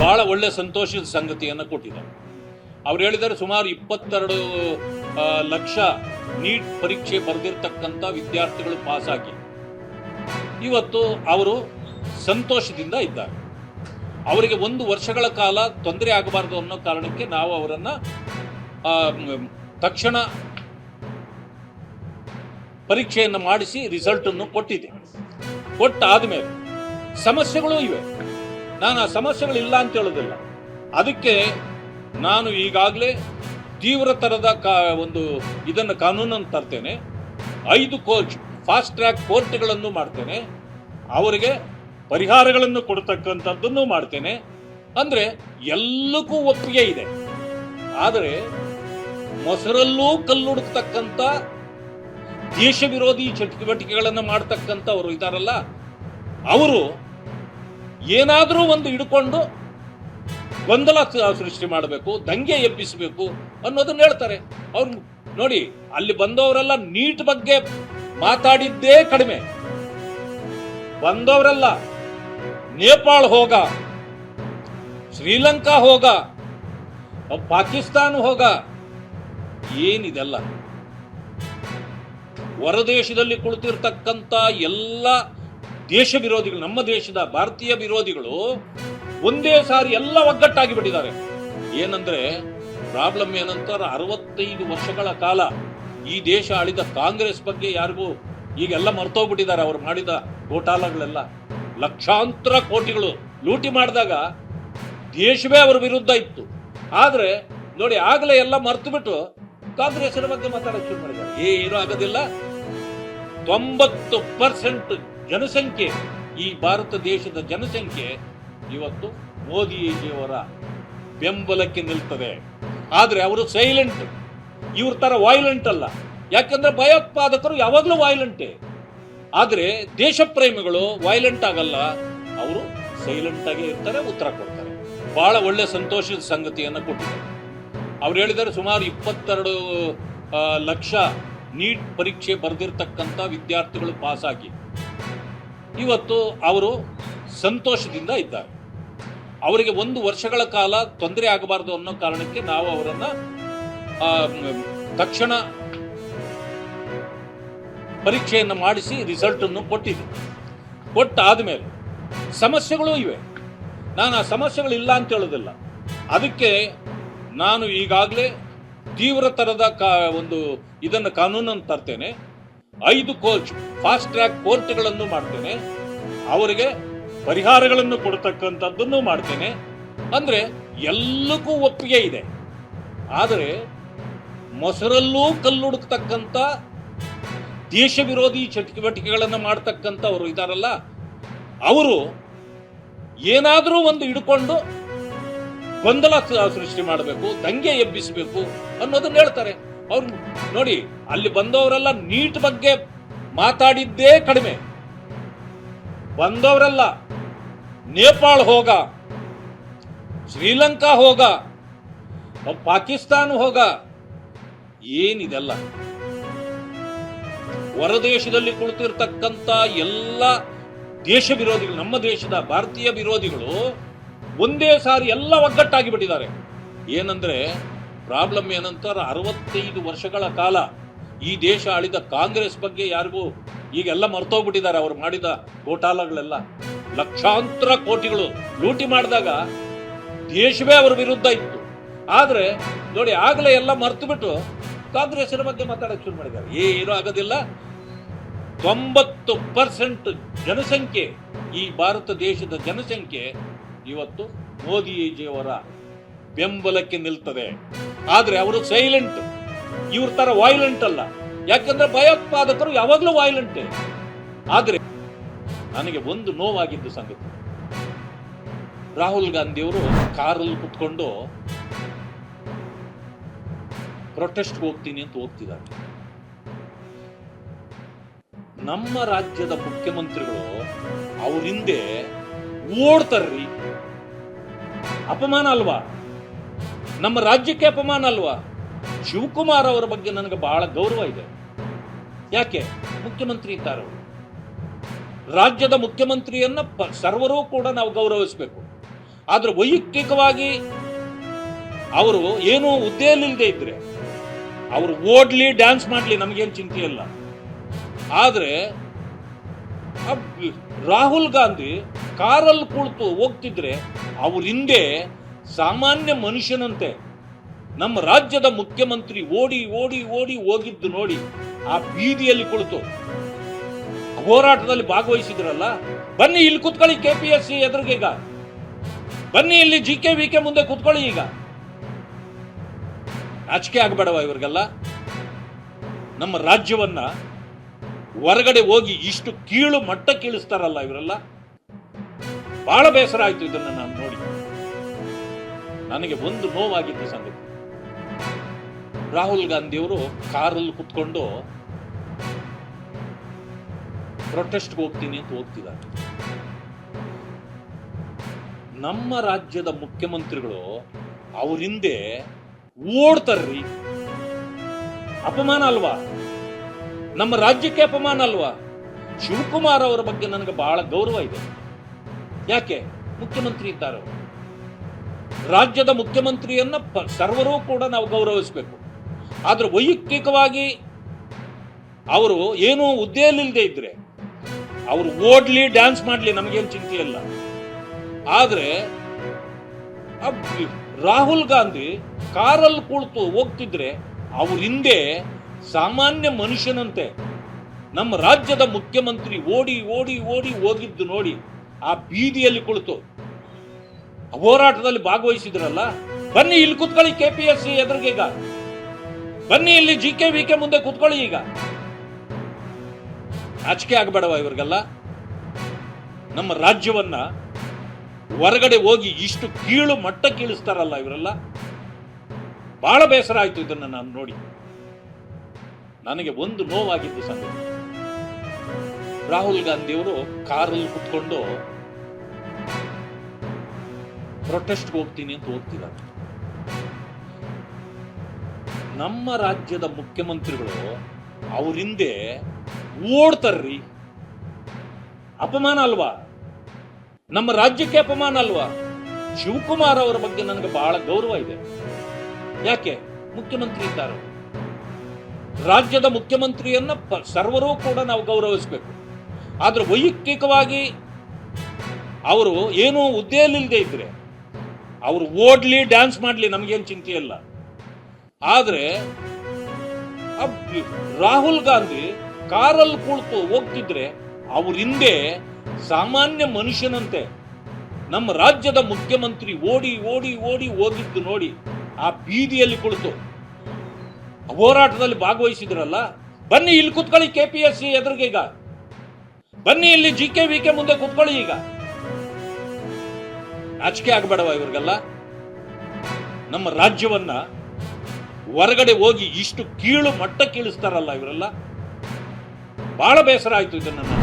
ಬಹಳ ಒಳ್ಳೆ ಸಂತೋಷದ ಸಂಗತಿಯನ್ನು ಕೊಟ್ಟಿದ್ದಾರೆ. ಅವ್ರು ಹೇಳಿದ್ದಾರೆ ಸುಮಾರು 22 ಲಕ್ಷ ನೀಟ್ ಪರೀಕ್ಷೆ ಬರೆದಿರ್ತಕ್ಕಂಥ ವಿದ್ಯಾರ್ಥಿಗಳು ಪಾಸಾಗಿ ಇವತ್ತು ಅವರು ಸಂತೋಷದಿಂದ ಇದ್ದಾರೆ. ಅವರಿಗೆ 1 ವರ್ಷಗಳ ಕಾಲ ತೊಂದರೆ ಆಗಬಾರದು ಅನ್ನೋ ಕಾರಣಕ್ಕೆ ನಾವು ಅವರನ್ನು ತಕ್ಷಣ ಪರೀಕ್ಷೆಯನ್ನು ಮಾಡಿಸಿ ರಿಸಲ್ಟನ್ನು ಕೊಟ್ಟಿದೆ. ಕೊಟ್ಟಾದ ಮೇಲೆ ಸಮಸ್ಯೆಗಳು ಇವೆ. ನಾನು ಆ ಸಮಸ್ಯೆಗಳಿಲ್ಲ ಅಂತ ಹೇಳೋದಿಲ್ಲ. ಅದಕ್ಕೆ ನಾನು ಈಗಾಗಲೇ ತೀವ್ರ ಥರದ ಒಂದು ಇದನ್ನು ಕಾನೂನನ್ನು ತರ್ತೇನೆ. 5 ಫಾಸ್ಟ್ ಟ್ರ್ಯಾಕ್ ಕೋರ್ಟ್ಗಳನ್ನು ಮಾಡ್ತೇನೆ. ಅವರಿಗೆ ಪರಿಹಾರಗಳನ್ನು ಕೊಡ್ತಕ್ಕಂಥದ್ದನ್ನು ಮಾಡ್ತೇನೆ. ಅಂದರೆ ಎಲ್ಲಕ್ಕೂ ಒಪ್ಪಿಗೆ ಇದೆ. ಆದರೆ ಮೊಸರಲ್ಲೂ ಕಲ್ಲುಡುಕ್ತಕ್ಕಂಥ ದೇಶ ವಿರೋಧಿ ಚಟುವಟಿಕೆಗಳನ್ನು ಮಾಡ್ತಕ್ಕಂಥವ್ರು ಇದ್ದಾರಲ್ಲ, ಅವರು ಏನಾದರೂ ಒಂದು ಹಿಡ್ಕೊಂಡು ಗೊಂದಲ ಸೃಷ್ಟಿ ಮಾಡಬೇಕು, ದಂಗೆ ಎಬ್ಬಿಸಬೇಕು ಅನ್ನೋದನ್ನ ಹೇಳ್ತಾರೆ. ಅವ್ರು ನೋಡಿ, ಅಲ್ಲಿ ಬಂದವರೆಲ್ಲ ನೀಟ್ ಬಗ್ಗೆ ಮಾತಾಡಿದ್ದೇ ಕಡಿಮೆ. ಬಂದವರೆಲ್ಲ ನೇಪಾಳ ಹೋಗ, ಶ್ರೀಲಂಕಾ ಹೋಗ, ಪಾಕಿಸ್ತಾನ ಹೋಗ, ಏನಿದೆಲ್ಲ ಹೊರದೇಶದಲ್ಲಿ ಕುಳಿತಿರ್ತಕ್ಕಂಥ ಎಲ್ಲ ದೇಶ ವಿರೋಧಿಗಳು, ನಮ್ಮ ದೇಶದ ಭಾರತೀಯ ವಿರೋಧಿಗಳು ಒಂದೇ ಸಾರಿ ಎಲ್ಲ ಒಗ್ಗಟ್ಟಾಗಿ ಬಿಟ್ಟಿದ್ದಾರೆ. ಏನಂದ್ರೆ ಪ್ರಾಬ್ಲಮ್ ಏನಂತಾರೆ, 65 ವರ್ಷಗಳ ಕಾಲ ಈ ದೇಶ ಆಳಿದ ಕಾಂಗ್ರೆಸ್ ಬಗ್ಗೆ ಯಾರಿಗೂ ಈಗೆಲ್ಲ ಮರ್ತೋಗ್ಬಿಟ್ಟಿದ್ದಾರೆ. ಅವರು ಮಾಡಿದ ಘೋಟಾಲಗಳೆಲ್ಲ ಲಕ್ಷಾಂತರ ಕೋಟಿಗಳು ಲೂಟಿ ಮಾಡಿದಾಗ ದೇಶವೇ ಅವರ ವಿರುದ್ಧ ಇತ್ತು. ಆದ್ರೆ ನೋಡಿ, ಆಗಲೇ ಎಲ್ಲ ಮರ್ತು ಬಿಟ್ಟು ಕಾಂಗ್ರೆಸ್ಸಿನ ಬಗ್ಗೆ ಮಾತಾಡಕ್ಕೆ ಶುರು ಮಾಡಿದ್ದಾರೆ. ಏನೂ ಆಗೋದಿಲ್ಲ. 90% ಜನಸಂಖ್ಯೆ, ಈ ಭಾರತ ದೇಶದ ಜನಸಂಖ್ಯೆ ಇವತ್ತು ಮೋದಿಜಿಯವರ ಬೆಂಬಲಕ್ಕೆ ನಿಲ್ತದೆ. ಆದ್ರೆ ಅವರು ಸೈಲೆಂಟ್. ಇವ್ರ ತರ ವಾಯ್ಲೆಂಟ್ ಅಲ್ಲ. ಯಾಕಂದ್ರೆ ಭಯೋತ್ಪಾದಕರು ಯಾವಾಗಲೂ ವಾಯ್ಲೆಂಟೇ. ಆದ್ರೆ ದೇಶ ಪ್ರೇಮಿಗಳು ವಾಯ್ಲೆಂಟ್ ಆಗಲ್ಲ, ಅವರು ಸೈಲೆಂಟ್ ಆಗಿ ಇರ್ತಾರೆ, ಉತ್ತರ ಕೊಡ್ತಾರೆ. ಬಹಳ ಒಳ್ಳೆ ಸಂತೋಷದ ಸಂಗತಿಯನ್ನು ಕೊಟ್ಟಿದ್ದಾರೆ. ಅವ್ರು ಹೇಳಿದ್ದಾರೆ ಸುಮಾರು 22 ಲಕ್ಷ ನೀಟ್ ಪರೀಕ್ಷೆ ಬರೆದಿರ್ತಕ್ಕಂಥ ವಿದ್ಯಾರ್ಥಿಗಳು ಪಾಸಾಗಿ ಇವತ್ತು ಅವರು ಸಂತೋಷದಿಂದ ಇದ್ದಾರೆ. ಅವರಿಗೆ 1 ವರ್ಷಗಳ ಕಾಲ ತೊಂದರೆ ಆಗಬಾರದು ಅನ್ನೋ ಕಾರಣಕ್ಕೆ ನಾವು ಅವರನ್ನು ತಕ್ಷಣ ಪರೀಕ್ಷೆಯನ್ನು ಮಾಡಿಸಿ ರಿಸಲ್ಟನ್ನು ಕೊಟ್ಟಿದೆ. ಕೊಟ್ಟಾದ ಮೇಲೆ ಸಮಸ್ಯೆಗಳು ಇವೆ. ನಾನು ಆ ಸಮಸ್ಯೆಗಳಿಲ್ಲ ಅಂತ ಹೇಳೋದಿಲ್ಲ. ಅದಕ್ಕೆ ನಾನು ಈಗಾಗಲೇ ತೀವ್ರ ಥರದ ಒಂದು ಇದನ್ನು ಕಾನೂನನ್ನು ತರ್ತೇನೆ. 5 ಫಾಸ್ಟ್ ಟ್ರ್ಯಾಕ್ ಕೋರ್ಟ್ಗಳನ್ನು ಮಾಡ್ತೇನೆ. ಅವರಿಗೆ ಪರಿಹಾರಗಳನ್ನು ಕೊಡ್ತಕ್ಕಂಥದ್ದನ್ನು ಮಾಡ್ತೇನೆ. ಅಂದ್ರೆ ಎಲ್ಲಕ್ಕೂ ಒಪ್ಪಿಗೆ ಇದೆ. ಆದರೆ ಮೊಸರಲ್ಲೂ ಕಲ್ಲುಡುಕ್ತಕ್ಕಂಥ ದೇಶ ವಿರೋಧಿ ಚಟುವಟಿಕೆಗಳನ್ನು ಮಾಡ್ತಕ್ಕಂಥವ್ರು ಇದ್ದಾರಲ್ಲ, ಅವರು ಏನಾದರೂ ಒಂದು ಹಿಡ್ಕೊಂಡು ಗೊಂದಲ ಸೃಷ್ಟಿ ಮಾಡಬೇಕು, ದಂಗೆ ಎಬ್ಬಿಸಬೇಕು ಅನ್ನೋದನ್ನ ಹೇಳ್ತಾರೆ. ಅವ್ರು ನೋಡಿ, ಅಲ್ಲಿ ಬಂದವರೆಲ್ಲ ನೀಟ್ ಬಗ್ಗೆ ಮಾತಾಡಿದ್ದೇ ಕಡಿಮೆ. ಬಂದವರೆಲ್ಲ ನೇಪಾಳ ಹೋಗ, ಶ್ರೀಲಂಕಾ ಹೋಗ, ಪಾಕಿಸ್ತಾನ ಹೋಗ, ಏನಿದೆಲ್ಲ ಹೊರದೇಶದಲ್ಲಿ ಕುಳಿತಿರ್ತಕ್ಕಂಥ ಎಲ್ಲ ದೇಶ ವಿರೋಧಿಗಳು, ನಮ್ಮ ದೇಶದ ಭಾರತೀಯ ವಿರೋಧಿಗಳು ಒಂದೇ ಸಾರಿ ಎಲ್ಲ ಒಗ್ಗಟ್ಟಾಗಿ ಬಿಟ್ಟಿದ್ದಾರೆ. ಏನಂದ್ರೆ ಪ್ರಾಬ್ಲಮ್ ಏನಂತಾರೆ, 65 ವರ್ಷಗಳ ಕಾಲ ಈ ದೇಶ ಆಳಿದ ಕಾಂಗ್ರೆಸ್ ಬಗ್ಗೆ ಯಾರಿಗೂ ಈಗೆಲ್ಲ ಮರ್ತೋಗ್ಬಿಟ್ಟಿದ್ದಾರೆ. ಅವರು ಮಾಡಿದ ಘೋಟಾಲಗಳೆಲ್ಲ ಲಕ್ಷಾಂತರ ಕೋಟಿಗಳು ಲೂಟಿ ಮಾಡಿದಾಗ ದೇಶವೇ ಅವರ ವಿರುದ್ಧ ಇತ್ತು. ಆದ್ರೆ ನೋಡಿ, ಆಗಲೇ ಎಲ್ಲ ಮರ್ತು ಬಿಟ್ಟು ಕಾಂಗ್ರೆಸ್ಸಿನ ಬಗ್ಗೆ ಮಾತಾಡಕ್ಕೆ ಶುರು ಮಾಡಿದ್ದಾರೆ. ಏನೂ ಆಗೋದಿಲ್ಲ. 90% ಜನಸಂಖ್ಯೆ, ಈ ಭಾರತ ದೇಶದ ಜನಸಂಖ್ಯೆ ಇವತ್ತು ಮೋದಿಜಿಯವರ ಬೆಂಬಲಕ್ಕೆ ನಿಲ್ತದೆ. ಆದ್ರೆ ಅವರು ಸೈಲೆಂಟ್. ಇವ್ರ ತರ ವಾಯ್ಲೆಂಟ್ ಅಲ್ಲ. ಯಾಕಂದ್ರೆ ಭಯೋತ್ಪಾದಕರು ಯಾವಾಗಲೂ ವಾಯ್ಲೆಂಟೇ. ಆದ್ರೆ ನನಗೆ ಒಂದು ನೋವಾಗಿದ್ದು ಸಂಗತಿ, ರಾಹುಲ್ ಗಾಂಧಿಯವರು ಕಾರಲ್ಲಿ ಕುತ್ಕೊಂಡು ಪ್ರೊಟೆಸ್ಟ್ ಹೋಗ್ತೀನಿ ಅಂತ ಹೋಗ್ತಿದ್ದಾರೆ. ನಮ್ಮ ರಾಜ್ಯದ ಮುಖ್ಯಮಂತ್ರಿಗಳು ಅವ್ರ ಹಿಂದೆ ಓಡ್ತಾರ್ರಿ. ಅಪಮಾನ ಅಲ್ವಾ? ನಮ್ಮ ರಾಜ್ಯಕ್ಕೆ ಅಪಮಾನ ಅಲ್ವಾ? ಶಿವಕುಮಾರ್ ಅವರ ಬಗ್ಗೆ ನನಗೆ ಬಹಳ ಗೌರವ ಇದೆ. ಯಾಕೆ? ಮುಖ್ಯಮಂತ್ರಿ ಇದ್ದಾರೆ. ರಾಜ್ಯದ ಮುಖ್ಯಮಂತ್ರಿಯನ್ನ ಸರ್ವರೂ ಕೂಡ ನಾವು ಗೌರವಿಸಬೇಕು. ಆದ್ರೆ ವೈಯಕ್ತಿಕವಾಗಿ ಅವರು ಏನೂ ಹುದ್ದೆಯಲ್ಲಿಲ್ಲದೆ ಇದ್ರೆ ಅವರು ಓಡ್ಲಿ ಡ್ಯಾನ್ಸ್ ಮಾಡ್ಲಿ ನಮಗೇನು ಚಿಂತೆ ಇಲ್ಲ. ಆದ್ರೆ ರಾಹುಲ್ ಗಾಂಧಿ ಕಾರಲ್ಲಿ ಕುಳಿತು ಹೋಗ್ತಿದ್ರೆ ಅವ್ರ ಹಿಂದೆ ಸಾಮಾನ್ಯ ಮನುಷ್ಯನಂತೆ ನಮ್ಮ ರಾಜ್ಯದ ಮುಖ್ಯಮಂತ್ರಿ ಓಡಿ ಓಡಿ ಓಡಿ ಹೋಗಿದ್ದು ನೋಡಿ ಆ ಬೀದಿಯಲ್ಲಿ ಕುಳಿತು ಹೋರಾಟದಲ್ಲಿ ಭಾಗವಹಿಸಿದ್ರಲ್ಲ. ಬನ್ನಿ ಇಲ್ಲಿ ಕುತ್ಕೊಳ್ಳಿ KPSC ಎದುರಿಗೆ, ಈಗ ಬನ್ನಿ ಇಲ್ಲಿ GK ಮುಂದೆ ಕುತ್ಕೊಳ್ಳಿ. ಈಗ ನಾಚಿಕೆ ಆಗಬೇಡವ ಇವ್ರಿಗೆಲ್ಲ? ನಮ್ಮ ರಾಜ್ಯವನ್ನ ಹೊರಗಡೆ ಹೋಗಿ ಇಷ್ಟು ಕೀಳು ಮಟ್ಟಕ್ಕೆ ಇಳಿಸ್ತಾರಲ್ಲ ಇವರೆಲ್ಲ. ಬಹಳ ಬೇಸರ ಆಯ್ತು ಇದನ್ನ ನಾನು ನೋಡಿ. ನನಗೆ ಒಂದು ನೋವಾಗಿದ್ದ ಸಂಗತಿ, ರಾಹುಲ್ ಗಾಂಧಿಯವರು ಕಾರಲ್ಲಿ ಕುತ್ಕೊಂಡು ಪ್ರೊಟೆಸ್ಟ್ಗೆ ಹೋಗ್ತೀನಿ ಅಂತ ಹೋಗ್ತಿದ್ದಾರೆ. ನಮ್ಮ ರಾಜ್ಯದ ಮುಖ್ಯಮಂತ್ರಿಗಳು ಅವ್ರ ಹಿಂದೆ ಓಡ್ತಾರ್ರಿ. ಅಪಮಾನ ಅಲ್ವಾ? ನಮ್ಮ ರಾಜ್ಯಕ್ಕೆ ಅಪಮಾನ ಅಲ್ವಾ? ಶಿವಕುಮಾರ್ ಅವರ ಬಗ್ಗೆ ನನಗೆ ಬಹಳ ಗೌರವ ಇದೆ. ಯಾಕೆ? ಮುಖ್ಯಮಂತ್ರಿ ಇದ್ದಾರೆ. ರಾಜ್ಯದ ಮುಖ್ಯಮಂತ್ರಿಯನ್ನ ಸರ್ವರೂ ಕೂಡ ನಾವು ಗೌರವಿಸಬೇಕು. ಆದ್ರೆ ವೈಯಕ್ತಿಕವಾಗಿ ಅವರು ಏನೂ ಹುದ್ದೆಯಲ್ಲಿಲ್ಲದೆ ಇದ್ರೆ ಅವರು ಓಡ್ಲಿ ಡ್ಯಾನ್ಸ್ ಮಾಡ್ಲಿ ನಮಗೇನು ಚಿಂತೆ ಇಲ್ಲ. ಆದ್ರೆ ರಾಹುಲ್ ಗಾಂಧಿ ಕಾರಲ್ಲಿ ಕುಳಿತು ಹೋಗ್ತಿದ್ರೆ ಅವ್ರ ಹಿಂದೆ ಸಾಮಾನ್ಯ ಮನುಷ್ಯನಂತೆ ನಮ್ಮ ರಾಜ್ಯದ ಮುಖ್ಯಮಂತ್ರಿ ಓಡಿ ಓಡಿ ಓಡಿ ಹೋಗಿದ್ದು ನೋಡಿ ಆ ಬೀದಿಯಲ್ಲಿ ಕುಳಿತು ಹೋರಾಟದಲ್ಲಿ ಭಾಗವಹಿಸಿದ್ರಲ್ಲ. ಬನ್ನಿ ಇಲ್ಲಿ ಕುತ್ಕೊಳ್ಳಿ KPSC ಎದುರಿಗೆ, ಈಗ ಬನ್ನಿ ಇಲ್ಲಿ GK ಮುಂದೆ ಕುತ್ಕೊಳ್ಳಿ. ಈಗ ನಾಚಿಕೆ ಆಗಬೇಡವ ಇವ್ರಿಗೆಲ್ಲ? ನಮ್ಮ ರಾಜ್ಯವನ್ನ ಹೊರಗಡೆ ಹೋಗಿ ಇಷ್ಟು ಕೀಳು ಮಟ್ಟಕ್ಕೆ ಇಳಿಸ್ತಾರಲ್ಲ ಇವರೆಲ್ಲ. ಬಹಳ ಬೇಸರ ಆಯ್ತು ಇದನ್ನ ನಾನು ನೋಡಿ. ನನಗೆ ಒಂದು ನೋವಾಗಿದ್ದು ಸಂಗತಿ, ರಾಹುಲ್ ಗಾಂಧಿಯವರು ಕಾರಲ್ಲಿ ಕುತ್ಕೊಂಡು ಪ್ರೊಟೆಸ್ಟ್ಗೆ ಹೋಗ್ತೀನಿ ಅಂತ ಹೋಗ್ತಿದ್ದಾರೆ. ನಮ್ಮ ರಾಜ್ಯದ ಮುಖ್ಯಮಂತ್ರಿಗಳು ಅವ್ರ ಹಿಂದೆ ಓಡ್ತಾರ್ರಿ. ಅಪಮಾನ ಅಲ್ವಾ? ನಮ್ಮ ರಾಜ್ಯಕ್ಕೆ ಅಪಮಾನ ಅಲ್ವಾ? ಶಿವಕುಮಾರ್ ಅವರ ಬಗ್ಗೆ ನನಗೆ ಬಹಳ ಗೌರವ ಇದೆ. ಯಾಕೆ? ಮುಖ್ಯಮಂತ್ರಿ ಇದ್ದಾರೆ. ರಾಜ್ಯದ ಮುಖ್ಯಮಂತ್ರಿಯನ್ನ ಸರ್ವರೂ ಕೂಡ ನಾವು ಗೌರವಿಸಬೇಕು. ಆದ್ರೆ ವೈಯಕ್ತಿಕವಾಗಿ ಅವರು ಏನೂ ಹುದ್ದೆಯಲ್ಲಿಲ್ಲದೆ ಇದ್ರೆ ಅವರು ಓಡ್ಲಿ ಡ್ಯಾನ್ಸ್ ಮಾಡ್ಲಿ ನಮಗೇನು ಚಿಂತೆ ಇಲ್ಲ. ಆದ್ರೆ ರಾಹುಲ್ ಗಾಂಧಿ ಕಾರಲ್ಲಿ ಕುಳಿತು ಹೋಗ್ತಿದ್ರೆ ಅವ್ರ ಹಿಂದೆ ಸಾಮಾನ್ಯ ಮನುಷ್ಯನಂತೆ ನಮ್ಮ ರಾಜ್ಯದ ಮುಖ್ಯಮಂತ್ರಿ ಓಡಿ ಓಡಿ ಓಡಿ ಹೋಗಿದ್ದು ನೋಡಿ ಆ ಬೀದಿಯಲ್ಲಿ ಕುಳಿತು ಹೋರಾಟದಲ್ಲಿ ಭಾಗವಹಿಸಿದ್ರಲ್ಲ. ಬನ್ನಿ ಇಲ್ಲಿ ಕುತ್ಕೊಳ್ಳಿ KPSC ಎದುರಿಗೆ, ಈಗ ಬನ್ನಿ ಇಲ್ಲಿ GK ಮುಂದೆ ಕುತ್ಕೊಳ್ಳಿ. ಈಗ ನಾಚಿಕೆ ಆಗಬೇಡವ ಇವ್ರಿಗೆಲ್ಲ? ನಮ್ಮ ರಾಜ್ಯವನ್ನ ಹೊರಗಡೆ ಹೋಗಿ ಇಷ್ಟು ಕೀಳು ಮಟ್ಟಕ್ಕೆ ಇಳಿಸ್ತಾರಲ್ಲ ಇವರೆಲ್ಲ. ಬಹಳ ಬೇಸರ ಆಯ್ತು ಇದನ್ನ